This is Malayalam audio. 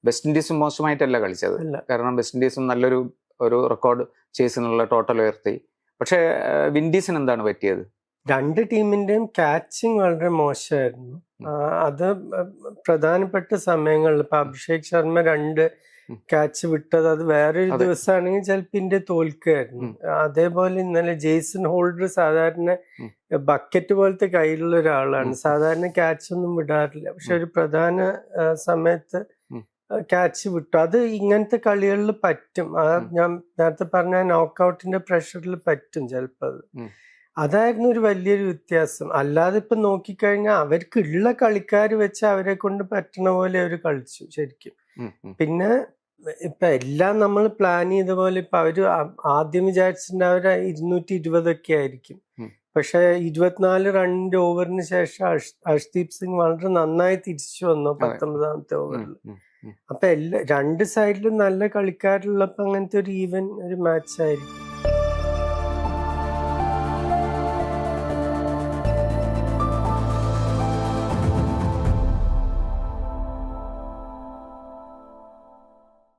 വെസ്റ്റ് ഇൻഡീസും മോശമായിട്ടല്ല കളിച്ചത്. അല്ല. കാരണം വെസ്റ്റ് ഇൻഡീസും നല്ലൊരു റെക്കോർഡ് ചേസിനുള്ള ടോട്ടൽ ഉയർത്തി. പക്ഷേ വിൻഡീസിന് എന്താണ് പറ്റിയത്? രണ്ട് ടീമിന്റെയും ക്യാച്ചിങ് വളരെ മോശമായിരുന്നു. അത് പ്രധാനപ്പെട്ട സമയങ്ങളിൽ ഇപ്പൊ അഭിഷേക് ശർമ്മ 2 ക്യാച്ച് വിട്ടത് അത് വേറൊരു ദിവസമാണെങ്കിൽ ചിലപ്പോൾ ഇന്ത്യ തോൽക്കുകയായിരുന്നു. അതേപോലെ ഇന്നലെ ജെയ്സൺ ഹോൾഡർ സാധാരണ ബക്കറ്റ് പോലത്തെ കയ്യിലുള്ള ഒരാളാണ്, സാധാരണ ക്യാച്ച് ഒന്നും വിടാറില്ല. പക്ഷെ ഒരു പ്രധാന സമയത്ത് ക്യാച്ച് വിട്ടു. അത് ഇങ്ങനത്തെ കളികളിൽ പറ്റും. ഞാൻ നേരത്തെ പറഞ്ഞ നോക്കൌട്ടിന്റെ പ്രഷറിൽ പറ്റും ചിലപ്പോൾ. അതായിരുന്നു ഒരു വലിയൊരു വ്യത്യാസം. അല്ലാതെ ഇപ്പൊ നോക്കിക്കഴിഞ്ഞാൽ അവർക്കുള്ള കളിക്കാർ വെച്ച് അവരെ കൊണ്ട് പറ്റണ പോലെ അവർ കളിച്ചു ശരിക്കും. പിന്നെ ഇപ്പൊ എല്ലാം നമ്മൾ പ്ലാൻ ചെയ്ത പോലെ ഇപ്പൊ അവര് ആദ്യം വിചാരിച്ചിട്ടുണ്ട് അവര് 220 ആയിരിക്കും. പക്ഷെ 24 റണ്ണിന്റെ ഓവറിന് ശേഷം അർഷ്ദീപ് സിംഗ് വളരെ നന്നായി തിരിച്ചു വന്നു 19ാമത്തെ ഓവറിൽ. അപ്പൊ രണ്ട് സൈഡിലും നല്ല കളിക്കാരുള്ളപ്പോ അങ്ങനത്തെ ഒരു ഈവൻ ഒരു മാച്ച് ആയിരിക്കും.